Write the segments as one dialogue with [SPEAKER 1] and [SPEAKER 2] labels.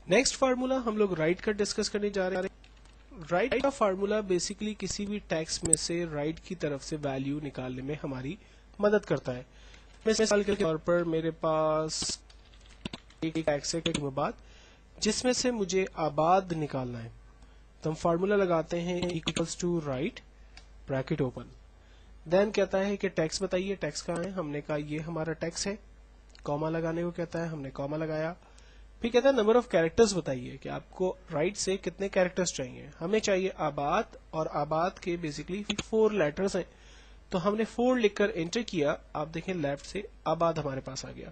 [SPEAKER 1] Next formula ہم لوگ right کا ڈسکس کرنے جا رہے ہیں. رائٹ کا فارمولا بیسیکلی کسی بھی ٹیکسٹ میں سے رائٹ کی طرف سے ویلیو نکالنے میں ہماری مدد کرتا ہے. مثال کے طور پر میرے پاس ایک ٹیکسٹ ہے بعد جس میں سے مجھے آباد نکالنا ہے, تو ہم فارمولا لگاتے ہیں equals to right bracket open. Then کہتا ہے کہ ٹیکسٹ بتائیے, ٹیکسٹ کہاں ہے, ہم نے کہا یہ ہمارا ٹیکسٹ ہے. کوما لگانے کو کہتا ہے, ہم نے کوما لگایا. پھر کہتا ہے نمبر آف کیریکٹرز بتائیے کہ آپ کو رائٹ سے کتنے کیریکٹرز چاہیے. ہمیں چاہیے آباد, اور آباد کے بیسکلی 4 لیٹرز ہیں, تو ہم نے 4 لکھ کر انٹر کیا. آپ دیکھیں لیفٹ سے آباد ہمارے پاس آ گیا.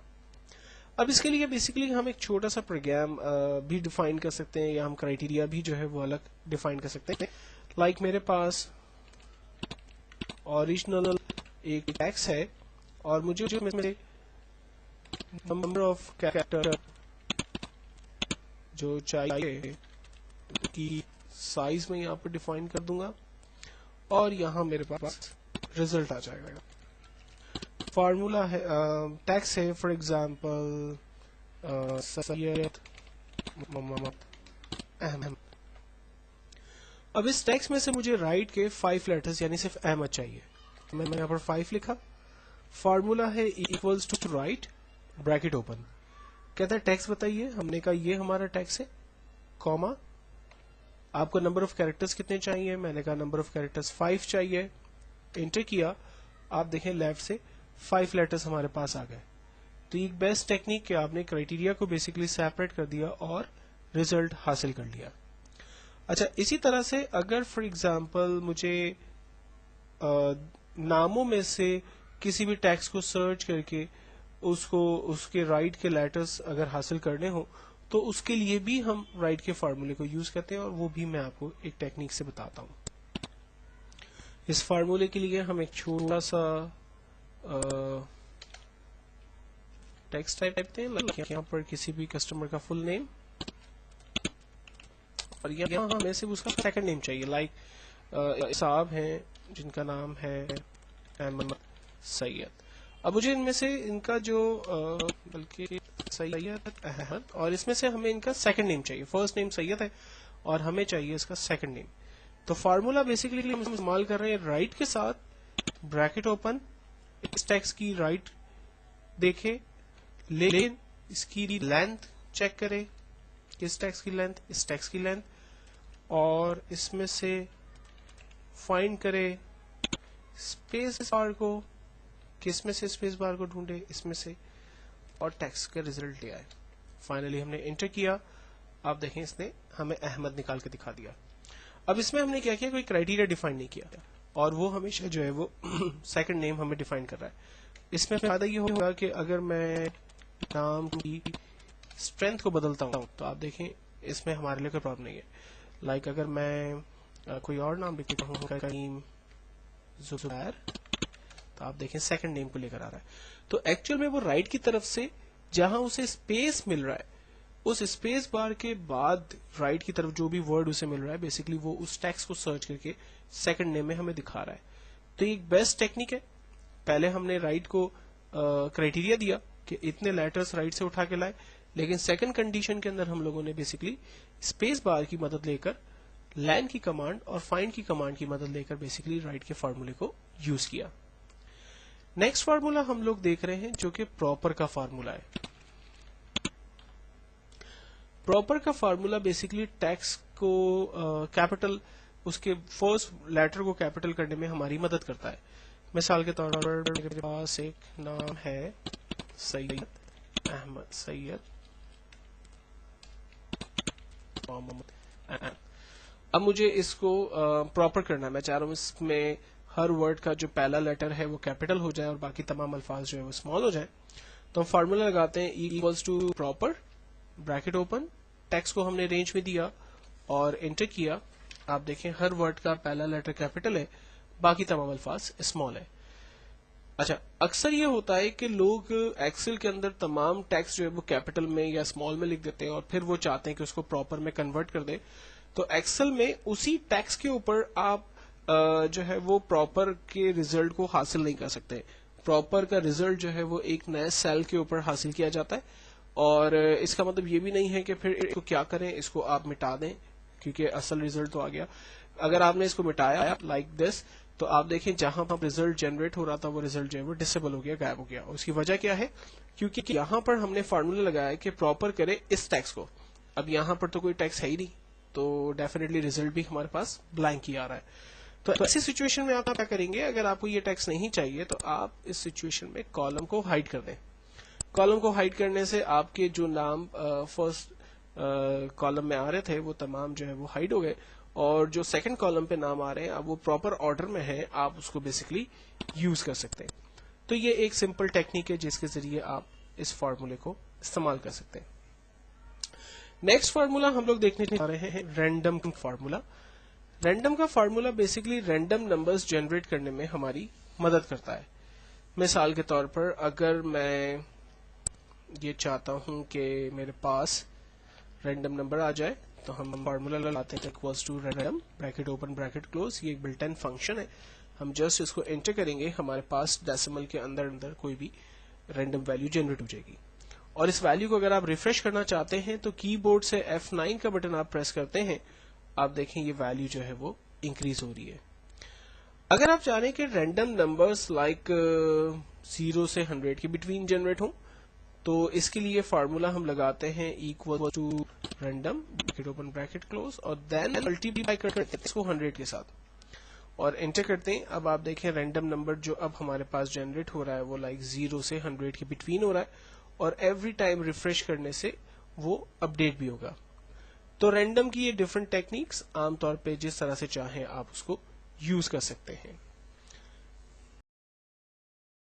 [SPEAKER 1] اب اس کے لیے بیسیکلی ہم ایک چھوٹا سا پروگرام بھی ڈیفائن کر سکتے ہیں, یا ہم کرائٹیریا بھی جو ہے وہ الگ ڈیفائن کر سکتے ہیں. لائک میرے پاس اوریجنل ایک ٹیکسٹ ہے, اور مجھے نمبر آف کیریکٹر جو چاہیے کی سائز میں یہاں پہ ڈیفائن کر دوں گا, اور یہاں میرے پاس ریزلٹ آ جائے گا. فارمولا ہے, ٹیکسٹ ہے فار ایگزامپل سید محمد احمد. اب اس ٹیکسٹ میں سے مجھے رائٹ کے 5 لیٹرز یعنی صرف احمد چاہیے. میں نے یہاں پر 5 لکھا. فارمولا ہے equals to right bracket open. کہتا ہے ٹیکسٹ بتائیے, ہم نے کہا یہ ہمارا ٹیکسٹ ہے, کوما آپ کو نمبر آف کیریکٹرز کتنے چاہیے, میں نے کہا نمبر آف کیریکٹرز 5 چاہیے. انٹر کیا, آپ دیکھیں لیفٹ سے 5 لیٹرز ہمارے پاس آ گئے. تو ایک بیسٹ ٹیکنیک کہ آپ نے کرائٹیریا کو بیسیکلی سیپریٹ کر دیا اور ریزلٹ حاصل کر لیا. اچھا, اسی طرح سے اگر فار ایگزامپل مجھے ناموں میں سے کسی بھی ٹیکسٹ کو سرچ کر کے اس کے رائٹ کے لیٹرز اگر حاصل کرنے ہوں, تو اس کے لیے بھی ہم رائٹ کے فارمولے کو یوز کرتے ہیں, اور وہ بھی میں آپ کو ایک ٹیکنیک سے بتاتا ہوں. اس فارمولے کے لیے ہم ایک چھوٹا سا ٹیکسٹ ٹائپ کرتے ہیں, یہاں پر کسی بھی کسٹمر کا فل نیم, اور یہاں ہمیں سے اس کا سیکنڈ نیم چاہیے. لائک صاحب ہیں جن کا نام ہے احمد سید. اب مجھے ان میں سے ان کا جو بلکہ سید احمد, اور اس میں سے ہمیں ان کا سیکنڈ نیم چاہیے. فرسٹ نیم سید ہے اور ہمیں چاہیے اس کا سیکنڈ نیم. تو فارمولا بیسیکلی ہم استعمال کر رہے ہیں رائٹ کے ساتھ بریکٹ اوپن. اس ٹیکسٹ کی رائٹ دیکھے, لیکن اس کی لینتھ چیک کرے, کس ٹیکسٹ کی لینتھ, اس ٹیکسٹ کی لینتھ, اور اس میں سے فائنڈ کرے اسپیس بار کو, کس میں سے اسپیس بار کو ڈھونڈے, اس میں سے, اور ٹیکسٹ کا ریزلٹ لے آئے. فائنلی ہم نے انٹر کیا, آپ دیکھیں اس نے ہمیں احمد نکال کے دکھا دیا. اب اس میں ہم نے کیا کیا, کوئی کرائٹیریا ڈیفائن نہیں کیا, اور وہ ہمیشہ جو ہے وہ سیکنڈ نیم ہمیں ڈیفائن کر رہا ہے. اس میں فائدہ یہ ہوگا کہ اگر میں نام کی اسٹرینتھ کو بدلتا ہوں تو آپ دیکھیں اس میں ہمارے لیے کوئی پرابلم نہیں ہے. لائک اگر میں کوئی اور نام لکھتا ہوں, کریم زبیر, تو آپ دیکھیں سیکنڈ نیم کو لے کر آ رہا ہے. تو ایکچوئل میں وہ رائٹ کی طرف سے جہاں اسے اسپیس مل رہا ہے, اس اسپیس بار کے بعد رائٹ کی طرف جو بھی ورڈ اسے مل رہا ہے, بیسیکلی وہ اس ٹیکسٹ کو سرچ کر کے سیکنڈ نیم میں ہمیں دکھا رہا ہے. تو یہ ایک بیسٹ ٹیکنیک ہے. پہلے ہم نے رائٹ کو کرائٹیریا دیا کہ اتنے لیٹرز رائٹ سے اٹھا کے لائے, لیکن سیکنڈ کنڈیشن کے اندر ہم لوگوں نے بیسیکلی اسپیس بار کی مدد لے کر, لین کی کمانڈ اور فائنڈ کی کمانڈ کی مدد لے کر بیسیکلی رائٹ کے فارمولے کو یوز کیا. نیکسٹ فارمولا ہم لوگ دیکھ رہے ہیں جو کہ پراپر کا فارمولا ہے. پراپر کا فارمولا بیسیکلی ٹیکسٹ کو کیپٹل, اس کے فرسٹ لیٹر کو کیپٹل کرنے میں ہماری مدد کرتا ہے. مثال کے طور پر میرے پاس ایک نام ہے سید احمد سید. اب مجھے اس کو پراپر کرنا ہے, میں چاہ رہا ہوں اس میں ہر ورڈ کا جو پہلا لیٹر ہے وہ کیپٹل ہو جائے اور باقی تمام الفاظ جو ہے وہ اسمال ہو جائیں. تو ہم فارمولا لگاتے ہیں equals to proper bracket open. Text کو ہم نے رینج میں دیا اور انٹر کیا. آپ دیکھیں ہر ورڈ کا پہلا لیٹر کیپٹل ہے, باقی تمام الفاظ اسمال ہے. اچھا, اکثر یہ ہوتا ہے کہ لوگ ایکسل کے اندر تمام ٹیکسٹ جو ہے وہ کیپٹل میں یا اسمال میں لکھ دیتے ہیں, اور پھر وہ چاہتے ہیں کہ اس کو پراپر میں کنورٹ کر دیں. تو ایکسل میں اسی ٹیکسٹ کے اوپر آپ جو ہے وہ پراپر کے ریزلٹ کو حاصل نہیں کر سکتے. پراپر کا ریزلٹ جو ہے وہ ایک نئے سیل کے اوپر حاصل کیا جاتا ہے, اور اس کا مطلب یہ بھی نہیں ہے کہ پھر اس کو کیا کریں، اس کو آپ مٹا دیں کیونکہ اصل ریزلٹ تو آ گیا. اگر آپ نے اس کو مٹایا لائک دس تو آپ دیکھیں جہاں پر ریزلٹ جنریٹ ہو رہا تھا وہ ریزلٹ جو ہے وہ ڈسیبل ہو گیا، غائب ہو گیا. اس کی وجہ کیا ہے؟ کیونکہ یہاں پر ہم نے فارمولا لگایا کہ پراپر کرے اس ٹیکس کو. اب یہاں پر تو کوئی ٹیکس ہے ہی نہیں، تو ڈیفینیٹلی ریزلٹ بھی ہمارے پاس بلینک ہی آ رہا ہے. تو ایسی سچویشن میں آپ کیا کریں گے؟ اگر آپ کو یہ ٹیکس نہیں چاہیے تو آپ اس سچویشن میں کالم کو ہائڈ کر دیں. کالم کو ہائڈ کرنے سے آپ کے جو نام فرسٹ کالم میں آ رہے تھے وہ تمام جو ہے وہ ہائڈ ہو گئے، اور جو سیکنڈ کالم پہ نام آ رہے ہیں اب وہ پراپر آرڈر میں ہیں، آپ اس کو بیسکلی یوز کر سکتے ہیں. تو یہ ایک سمپل ٹیکنیک ہے جس کے ذریعے آپ اس فارمولے کو استعمال کر سکتے ہیں. نیکسٹ فارمولا ہم لوگ دیکھنے جا رہے ہیں رینڈم فارمولا. رینڈم کا formula basically random numbers generate کرنے میں ہماری مدد کرتا ہے. مثال کے طور پر اگر میں یہ چاہتا ہوں کہ میرے پاس رینڈم نمبر آ جائے تو ہم فارمولا لگاتے ہیں equals to random bracket open bracket close. یہ ایک بلٹ ان فنکشن ہے، ہم جسٹ اس کو انٹر کریں گے، ہمارے پاس ڈیسیمل کے اندر کوئی بھی رینڈم ویلیو جنریٹ ہو جائے گی. اور اس ویلیو کو اگر آپ ریفریش کرنا چاہتے ہیں تو کی بورڈ سے F9 کا بٹن آپ پریس کرتے ہیں، آپ دیکھیں یہ ویلیو جو ہے وہ انکریز ہو رہی ہے. اگر آپ چاہیں کہ رینڈم نمبرز لائک 0 سے 100 کے بٹوین جنریٹ ہوں تو اس کے لیے فارمولا ہم لگاتے ہیں equal to random bracket open bracket close اور دین ملٹیپلائی کرتے ہیں اس کو 100 کے ساتھ اور انٹر کرتے ہیں. اب آپ دیکھیں رینڈم نمبر جو اب ہمارے پاس جنریٹ ہو رہا ہے وہ لائک 0 سے 100 کے بٹوین ہو رہا ہے، اور ایوری ٹائم ریفریش کرنے سے وہ اپڈیٹ بھی ہوگا. تو رینڈم کی یہ ڈفرنٹ ٹیکنیکس عام طور پہ جس طرح سے چاہیں آپ اس کو یوز کر سکتے ہیں.